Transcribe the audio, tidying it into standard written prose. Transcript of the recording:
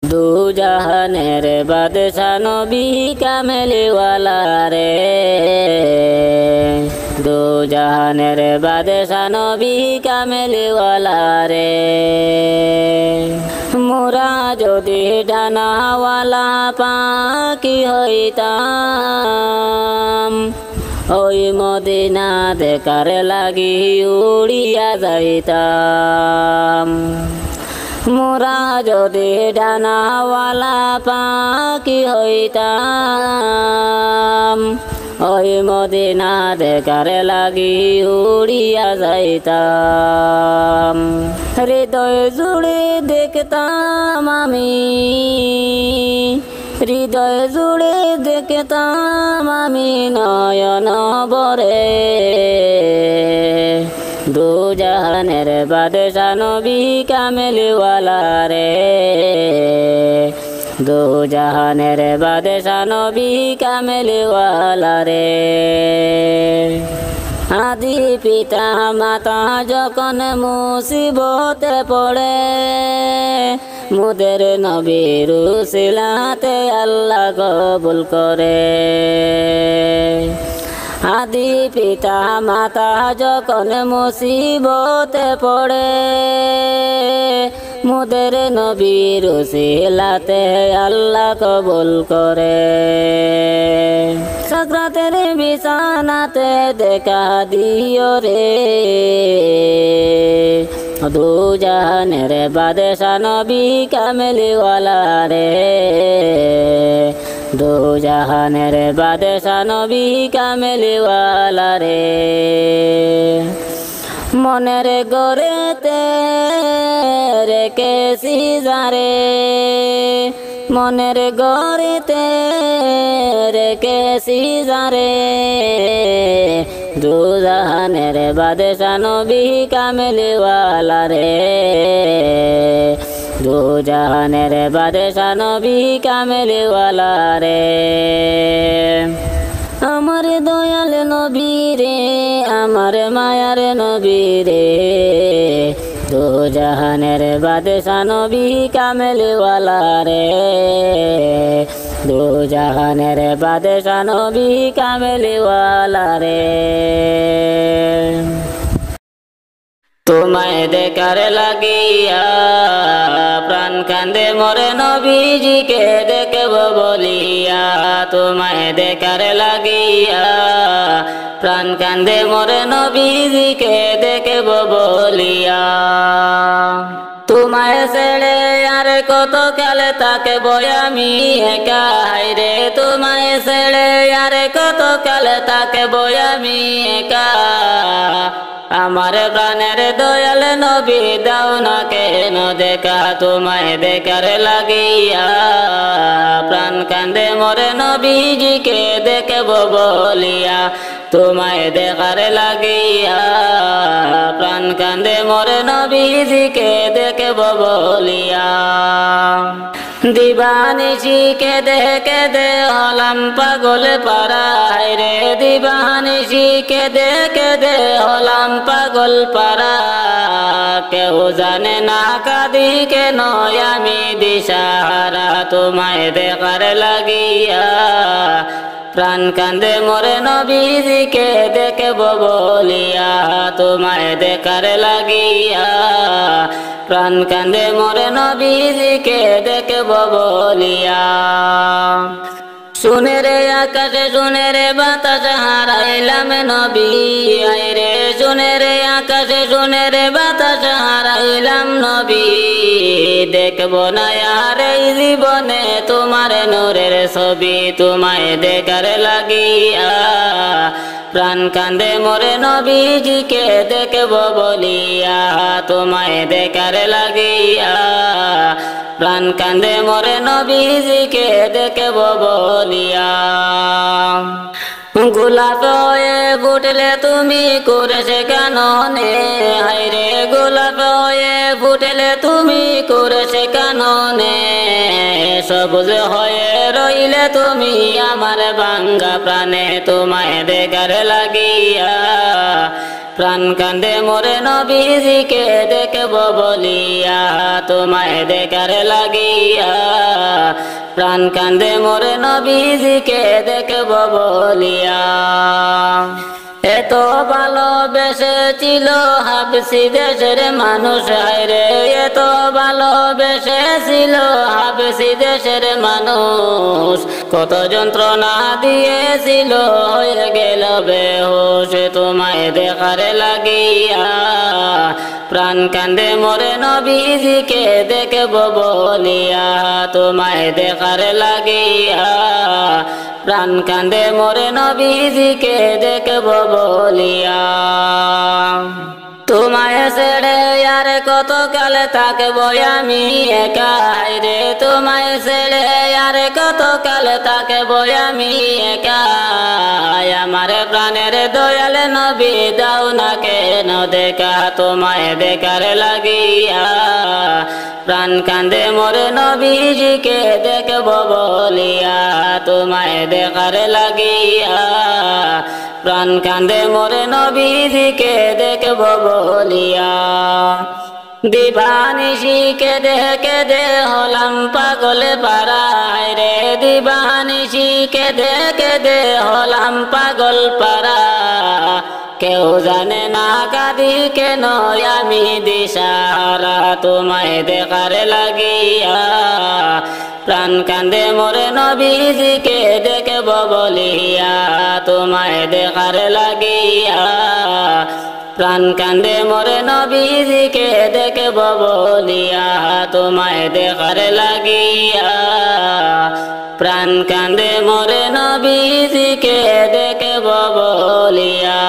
দু জাহানের বাদশা নবী কামলিওয়ালা রে, দু জাহানের বাদশা নবী কামলিওয়ালা রে। মোরা যদি ডানাওয়ালা পাখি হইতাম, ওই মদিনা দেখার লাগি উড়িয়া যাইতাম। মোরা যদি ডানাওয়ালা পাখি হইতাম, ওই মদিনা দেখার লাগি উড়িয়া যাইতাম। হৃদয় জুড়ে দেখতাম আমি, হৃদয় জুড়ে দেখতাম আমি নয়ন ভরে। দু জাহানের বাদশা নবী কামলিওয়ালা রে, দু জাহানের বাদশা নবী কামলিওয়ালা রে। আদি পিতা মাতা যখন মুসিবতে পড়ে, মুদের নবীর উসিলাতে আল্লাহ কবুল করে। আদি পিতা মাতা যখন মুসিবতে পড়ে, মুদের নবীর উসিলাতে আল্লাহ কবুল করে। সাকরাতের বিছানাতে দেখা দিও রে, দু জাহানের বাদশা নবী কামলিওয়ালা রে, দু জাহানের বাদশা নবী কামলিওয়ালা রে। মনের গড়েতে রেখেছি যারে, মনের গড়েতে রেখেছি যারে, দু জাহানের বাদশা নবী কামলিওয়ালা রে, দু জাহানের বাদশা নবী কামলিওয়ালা রে। আমার দয়াল নবী রে, আমার মায়ার নবী রে, দু জাহানের বাদশা নবী কামলিওয়ালা রে, দু জাহানের বাদশা নবী কামলিওয়ালা রে। তোমায় দেখার লাগিয়া প্রাণ কান্দে মোরে নবীজিকে দেখব বলিয়া, তোমায় দেখার লাগিয়া প্রাণ কান্দে মোরে নবীজিকে দেখব বলিয়া। তোমায় ছেড়ে আর কত কালে থাকব আমি একা রে, তোমায় ছেড়ে আর কত কালে থাকব আমি একা। আমার প্রাণের দয়াল নবী দাও না কেন দেখা, তোমায় দেখার লাগিয়া প্রাণ কান্দে মোরে নবীজিকে দেখব বলিয়া, তোমায় দেখার লাগিয়া প্রাণ কান্দে মোরে নবীজিকে দেখব বলিয়া। দিবানিশি কেঁদে কেঁদে হলাম পাগল পাড়ায় রে, দিবানিশি কেঁদে কেঁদে হলাম পাগল পাড়া। কেউ জানে না কাঁদি কেন আমি দিশাহারা, তোমায় দেখার লাগিয়া প্রাণ কান্দে মোরে নবীজিকে দেখব বলিয়া, তোমায় দেখার লাগিয়া প্রাণ কান্দে মোরে নবীজিকে দেখব বলিয়া। শুনে রে আকাশে শুনে রে বাতাস হারাইলাম নবী রে, শুনে রে আকাশে শুনে রে বাতাস হারাইলাম নবী। দেখব না আর এই জীবনে তোমার নূরের ছবি, তোমায় দেখার লাগিয়া প্রাণ কান্দে মোরে নবীজিকে দেখব বলিয়া, তোমায় দেখার লাগিয়া প্রাণ কান্দে মোরে নবীজিকে দেখব বলিয়া। গোলাপ হয়ে ফুটলে তুমি করেছে কাননে, হায়রে গোলাপ হয়ে ফুটলে তুমি করেছে কাননে। সবুজ হয়ে রইলে তুমি আমার ভাঙ্গা প্রাণে, তোমায় দেখার লাগিয়া প্রাণ কান্দে মোরে নবীজিকে দেখব বলিয়া তোমায় দেখার লাগিয়া প্রাণ কান্দে মোরে নবীজিকে দেখব বলিয়া এত ভালোবেসেছিল হাবসি দেশের মানুষ হায়রে এত ভালোবেসেছিল হাবসি দেশের মানুষ কত যন্ত্রণা দিয়েছিল হয়ে গেল বেহুশ তোমায় দেখার লাগিয়া প্রাণ কান্দে মোরে নবীজিকে দেখব বলিয়া তোমায় দেখার লাগিয়া প্রাণ কান্দে মোরে নবীজিকে দেখব বলিয়া তোমায় ছেড়ে আর কত কাল থাকব আমি একা রে তোমায় ছেড়ে আর কত কাল থাকব আমি একা আমার প্রাণের দয়াল নবী দাও না কেন দেখা তোমায় দেখার লাগিয়া প্রাণ কান্দে মোরে নবীজিকে দেখব বলিয়া তোমায় দেখার লাগিয়া প্রাণ কান্দে মোরে নবীজিকে দেখব বলিয়া দিবানিশিকে দেখে দে হলাম পাগল পাড়ায় রে দিবানিশিকে দেখে দে হলাম পাগল পাড়া কেউ জানে না কাঁদি কেন আমি দিশাহারা তোমায় দেখার লাগিয়া প্রাণ কান্দে মোরে নবীজিকে দেখব বলিয়া তোমায় দেখার লাগিয়া প্রাণ কান্দে মোরে নবীজিকে দেখব বলিয়া তোমায় দেখার লাগিয়া প্রাণ কান্দে মোরে নবীজিকে দেখব বলিয়া